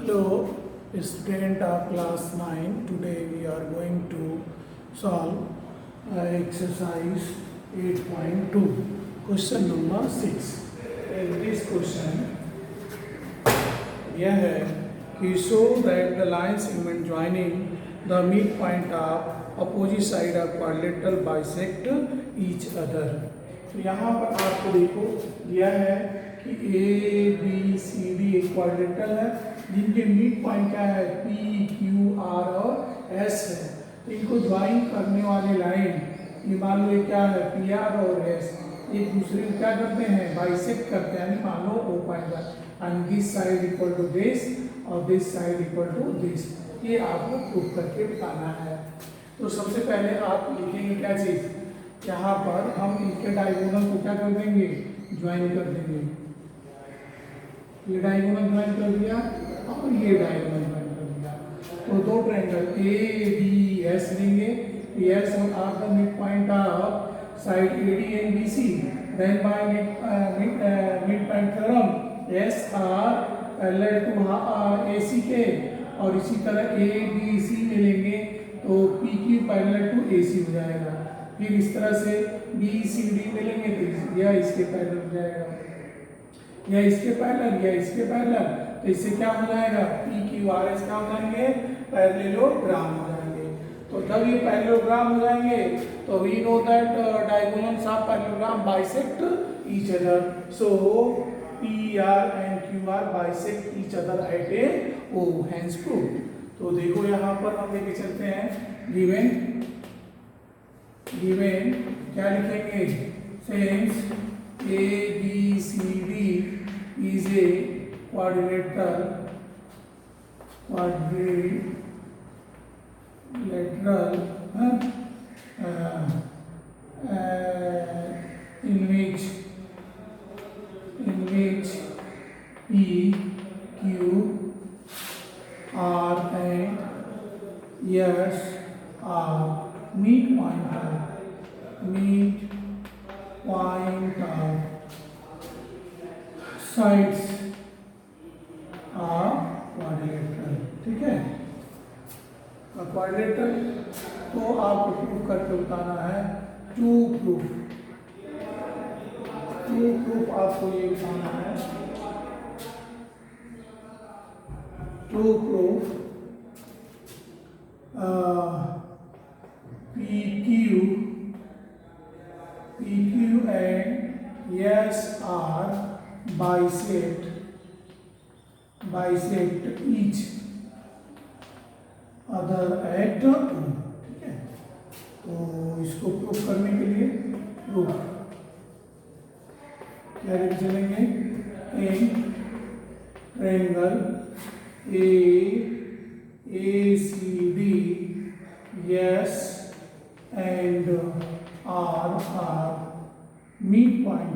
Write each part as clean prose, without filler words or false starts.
Hello, student of class 9. Today we are going to solve exercise 8.2. Question number 6. In this question, यह है कि show that the line segment joining the midpoint of opposite side of quadrilateral bisect each other. तो यहाँ पर आपको देखो यह है कि ए बी सी डी एक क्वाड्रिलेटरल है जिनके मिड पॉइंट क्या है पी क्यू आर और एस है। तो इनको ज्वाइन करने वाले लाइन ये मान लो क्या है पी आर और एस एक दूसरे को क्या करते हैं बाइसेक्ट करते हैं, यानी मान लो ओ पॉइंट पर and this side equal to this और this side equal to this. ये आपको प्रूव करके बताना है। तो सबसे पहले आप लिखेंगे क्या चीज, यहाँ पर हम इनके डायगोनल को क्या कर देंगे ज्वाइन कर देंगे। ये डायगोनल ज्वाइन कर दिया और ये डायगोनल ज्वाइन कर दिया। तो दो ट्रायंगल ए बी एस लेंगे, एस और are the mid point of side A D and B C, then by midpoint theorem S R parallel to A C के, और इसी तरह ए बी सी में लेंगे तो P Q parallel to A सी हो जाएगा। फिर इस तरह से बी सी डी में लेंगे तो यह इसके पैरेलल हो जाएगा, या इसके पैरेलल या इसके पैरेलल। तो इससे क्या हो जाएगा पी क्यू आर एस क्या हो जाएंगे पैरेललोग्राम हो जाएंगे। तो जब ये पैरेललोग्राम हो जाएंगे तो we know that diagonals of parallelogram bisect each other, so P R and Q R bisect each other at A O, hence proved. तो देखो यहाँ पर हम लेके चलते हैं गिवन क्या लिखेंगे, since A B C D is a quadrilateral in which P, Q, R and S are midpoint of sides are quadrilateral. ठीक है, क्वाड्रिलेटरल तो आपको प्रूफ करके बताना है। टू प्रूफ आपको ये बताना है। To proof P Q and S R bisect each other at O। ठीक है, तो इसको प्रूफ करने के लिए प्रूफ क्या लेके चलेंगे, in triangle A C D S and R mid point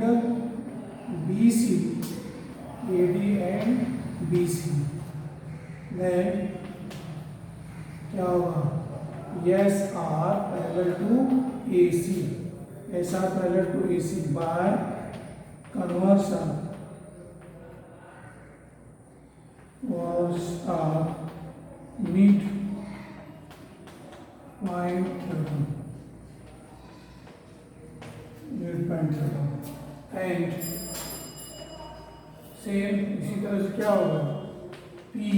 of AD and BC, then क्या होगा S R parallel to AC, S R parallel to AC by conversion mid point and same इसी तरह से क्या होगा P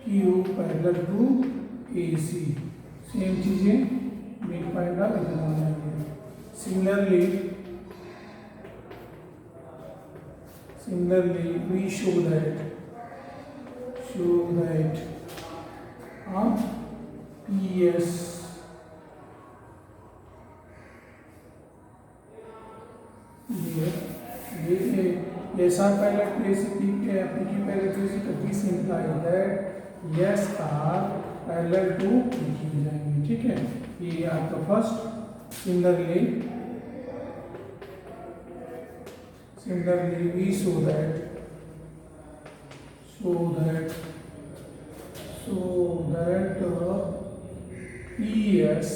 Q parallel to A C, same चीजें mid point का लिखना हो जाएंगे। Similarly we show that PS yes are parallel to AC, PQ parallel to AC, तो this implies that yes are parallel to PQ हो जाएंगे। ठीक है, ये आपका first. Similarly we show that PS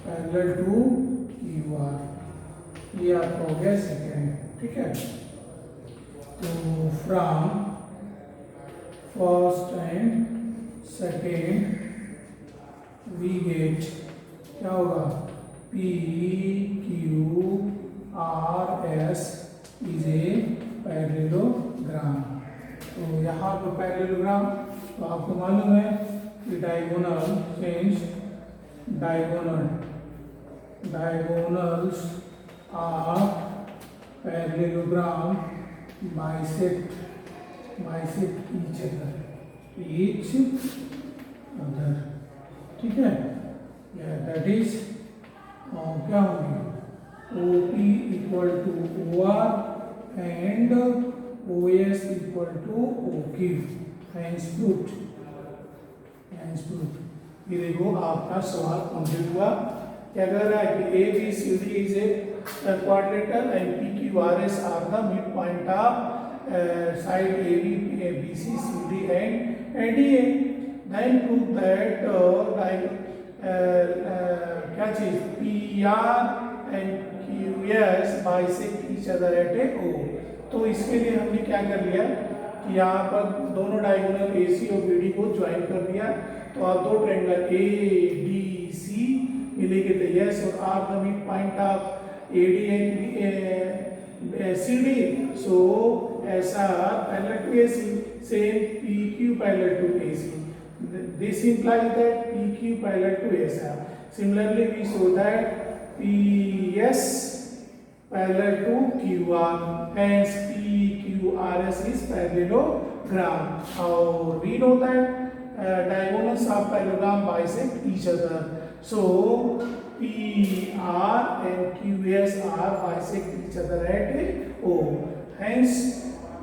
parallel to Q R, ये आपका हो गया सेकेंड। ठीक है, तो from first and second we get क्या होगा, P Q R S is a parallelogram. तो यहाँ पर पैरेललोग्राम, तो आपको मालूम है कि diagonal change, diagonals are parallelogram bisect each other। ठीक है, दैट इज क्या होंगे, OP equal to OR and OS equal to OQ। Hence proved. ये देखो आपका सवाल कंप्लीट हुआ। क्या कह रहा है कि ABCD is a quadrilateral and PQRS are the midpoint of side AB, BC, CD and DA। Then prove that क्या चीज PR and QS bisect each other at a O। तो इसके लिए हमने क्या कर लिया कि यहाँ पर दोनों डायगोनल AC और BD को ज्वाइन कर दिया। तो आप दो ट्रायंगल ABC मिलेंगे तो यस और are the mid point of AD and CD। So ऐसा parallel to AC, same PQ parallel to AC। This implies that PQ parallel to SR। Similarly, we show that PS parallel to QR, hence PQRS is parallelogram। और we know that diagonals of parallelogram bisect each other। So PR and QS are bisect each other at O। Hence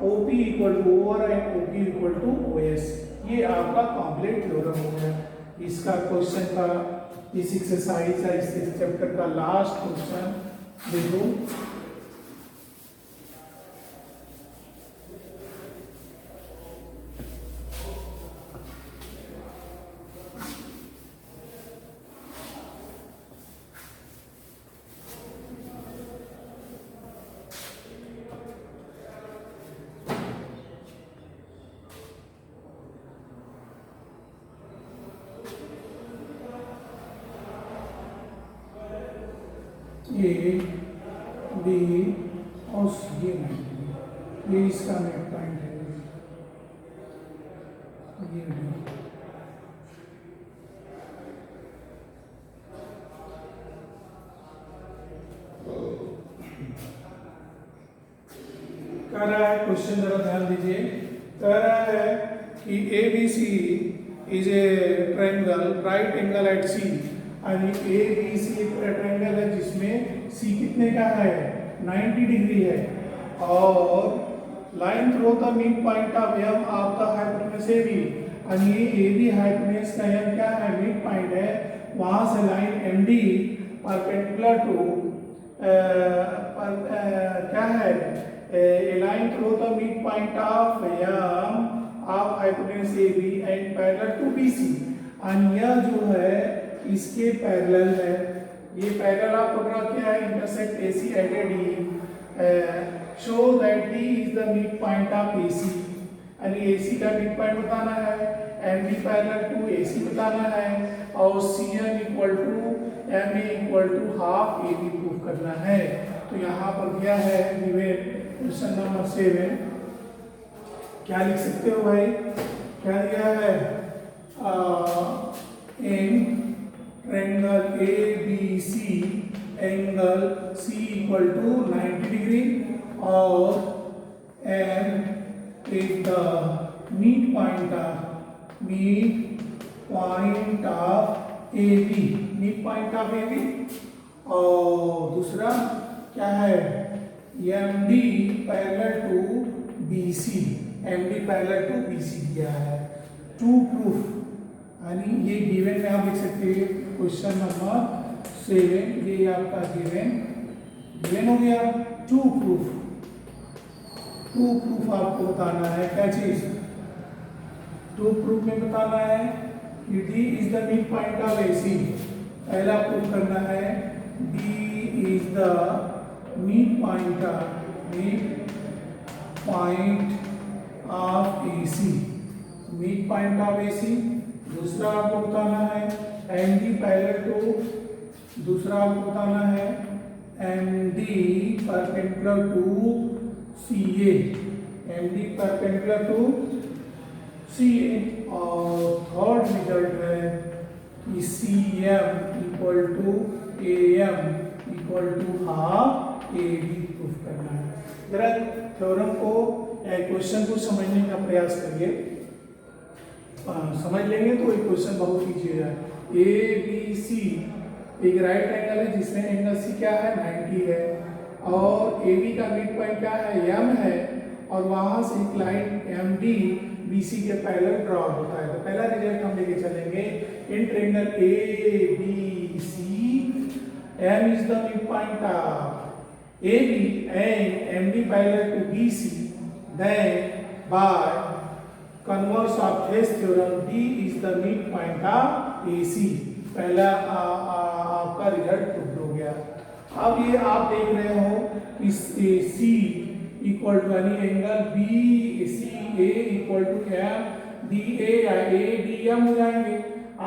OP equal to OR and OQ equal to OS। ये आपका complete theorem हो गया। इसका question का इस exercise है, इस chapter का लास्ट क्वेश्चन देखो। A B और ये इसका मिड पॉइंट है, ये D। कह रहा है क्वेश्चन, जरा ध्यान दीजिए। कह रहा है कि ABC is a triangle right angle at C। यानी ABC एक ट्रायंगल है जिसमें C कितने का है, 90 डिग्री है। और line through the mid point of M of the hypotenuse AB। यानी AB हाइपोटेनस का M क्या है, मिड पॉइंट है। वहां से लाइन MD परपेंडिकुलर टू क्या है, a line through the midpoint of M of hypotenuse AB and parallel to BC। और यह जो है इसके पैरेलल है। ये पैरेलल आपको ड्रा किया है, intersect AC at D। Show that D is the mid point of AC। यानी AC का मिड पॉइंट बताना है, MD पैरेलल टू AC बताना है, और CM equal to MA equal to half AB prove करना है। तो यहाँ पर क्या है, क्वेश्चन नंबर 7 क्या लिख सकते हो भाई, क्या दिया है, in triangle ABC angle C equal to 90 degree और M is the mid point of AB, mid point of AB। और दूसरा क्या है, MD parallel to BC, MD parallel to BC दिया है। टू प्रूफ, यानी ये गिवन में आप लिख सकते हैं क्वेश्चन नंबर 7, ये आपका गिवन हो गया। टू प्रूफ आपको बताना है, क्या चीज, टू प्रूफ में बताना है कि D is the mid point of AC। पहला प्रूव करना है D is the mid point of AC, mid point of AC। दूसरा आपको बताना है MD पैरेलल टू, दूसरा आपको बताना है MD perpendicular to CA, MD perpendicular to CA। और थर्ड रिजल्ट है कि CM equal to AM equal to half AB proof करना है। जरा थ्योरम को क्वेश्चन को समझने का प्रयास करिए, समझ लेंगे तो एक क्वेश्चन बहुत इजी है। ABC एक राइट एंगल है जिसमें एंगल C क्या है 90 है, और AB का मिड पॉइंट क्या है M है, और वहां से एक लाइन MD BC के पैरेलल ड्रॉ होता है। तो पहला रिजल्ट हम लेके चलेंगे in triangle ABC M is the midpoint of AB and MD parallel to BC, then by converse of Thales theorem D is the midpoint of AC। पहला आपका रिजल्ट प्रूव हो गया। अब ये आप देख रहे हो इस AC इक्वल टू यानी angle BCA equal to M DA या ADM हो जाएंगे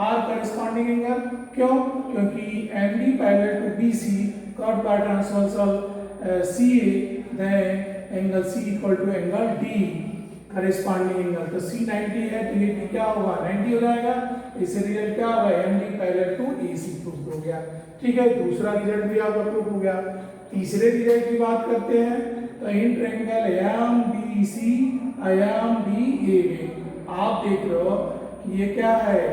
R करस्पॉन्डिंग एंगल। क्यों? क्योंकि MD parallel to BC cut by transversal CA, then angle C equal to angle D corresponding angle. तो C 90 है तो ये क्या होगा 90 हो जाएगा। इससे रिजल्ट क्या होगा MD parallel to AC proof हो गया। ठीक है, दूसरा रिजल्ट भी आपका प्रूफ हो गया। तीसरे रिजल्ट की बात करते हैं तो इन ट्रायंगल MBC MDA में आप देख रहे हो कि ये क्या है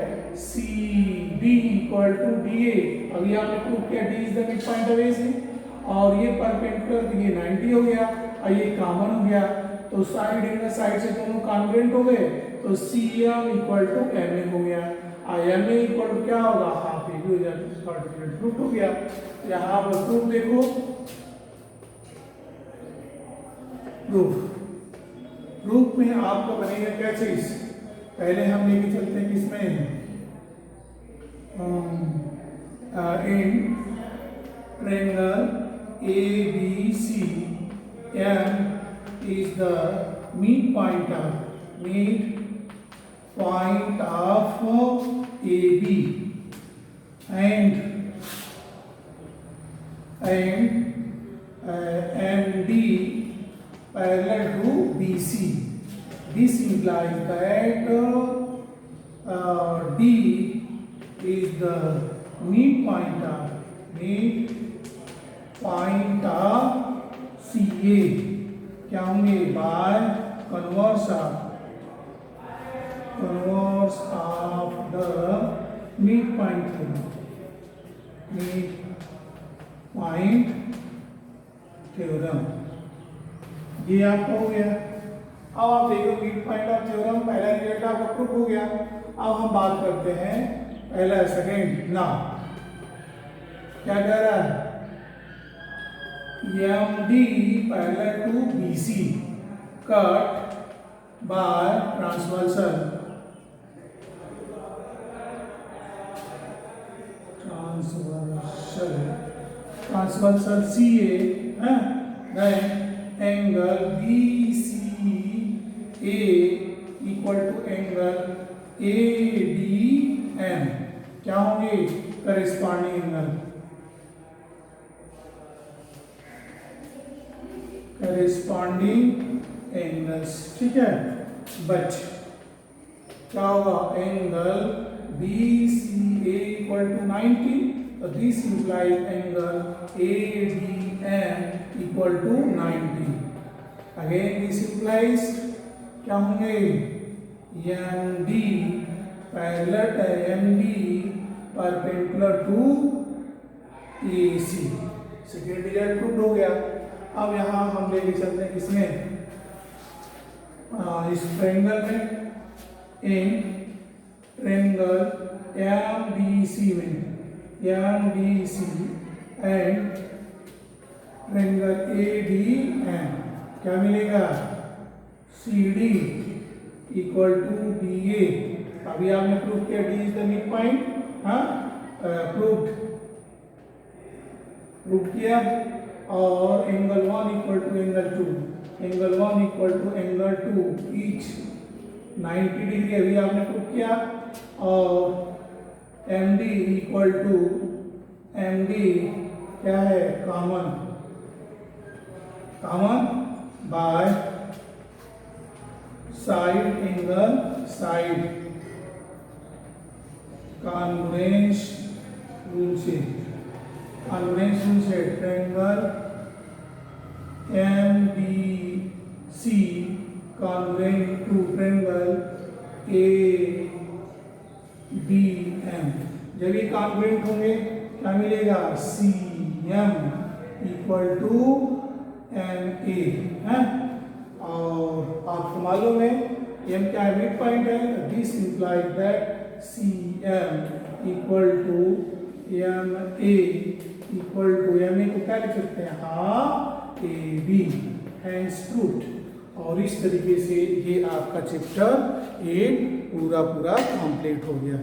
CD इक्वल टू DA। अभी आपने प्रूव किया D is the mid point of AC, और ये परपेंडिकुलर ये 90 हो गया और ये कॉमन हो गया। तो साइड एंगल साइड से दोनों कॉन्ग्रुएंट हो गए, तो CM इक्वल टू MA हो गया। MA इक्वल टू क्या होगा हाफ AB हो जाएगा। प्रूफ हो गया। यहाँ पर प्रूफ देखो, प्रूफ में आपको बनेगा क्या चीज, पहले हम लेके चलते हैं किसमें इन triangle ABC M is the midpoint of AB and MD parallel to BC. This implies that D is the midpoint of CA। क्या होंगे by converse of the mid point theorem. ये आपको हो गया। अब आप देखो मिड पॉइंट ऑफ थ्योरम पहला रिजल्ट आपका प्रूफ हो गया। अब हम बात करते हैं पहला सेकंड। ना क्या कह रहा है MD parallel to BC cut by transversal CA then angle BCA equal to angle ADM क्या होंगे करस्पॉन्डिंग एंगल, एंगल्स। ठीक है, बट क्या होगा एंगल BCA इक्वल टू 90, तो this implies angle ADM equal to 90। Again this implies क्या होंगे MD perpendicular to AC। Second result prove हो गया। अब यहाँ हम लेके चलते हैं किसमें इस ट्रायंगल में इन ट्रायंगल MDC में MDC एंड ट्रायंगल ADM क्या मिलेगा CD इक्वल टू DA। अभी आपने प्रूव किया D is the mid point. हाँ, प्रूव किया, और angle 1 equal to angle 2, angle 1 equal to angle 2 each 90 degree अभी आपने प्रूव किया, और M D equal to M D क्या है, common by side angle, side congruence rule से triangle M D C congruent to triangle A D M. जब ये congruent होंगे क्या मिलेगा, C M equal to M ए है। और आपको मालूम है एम क्या है, मिड पॉइंट है, this implies that C M equal to M A equal to M A को क्या लिख सकते हैं, half A B, hence truth. और इस तरीके से ये आपका चैप्टर 8 पूरा कंप्लीट हो गया।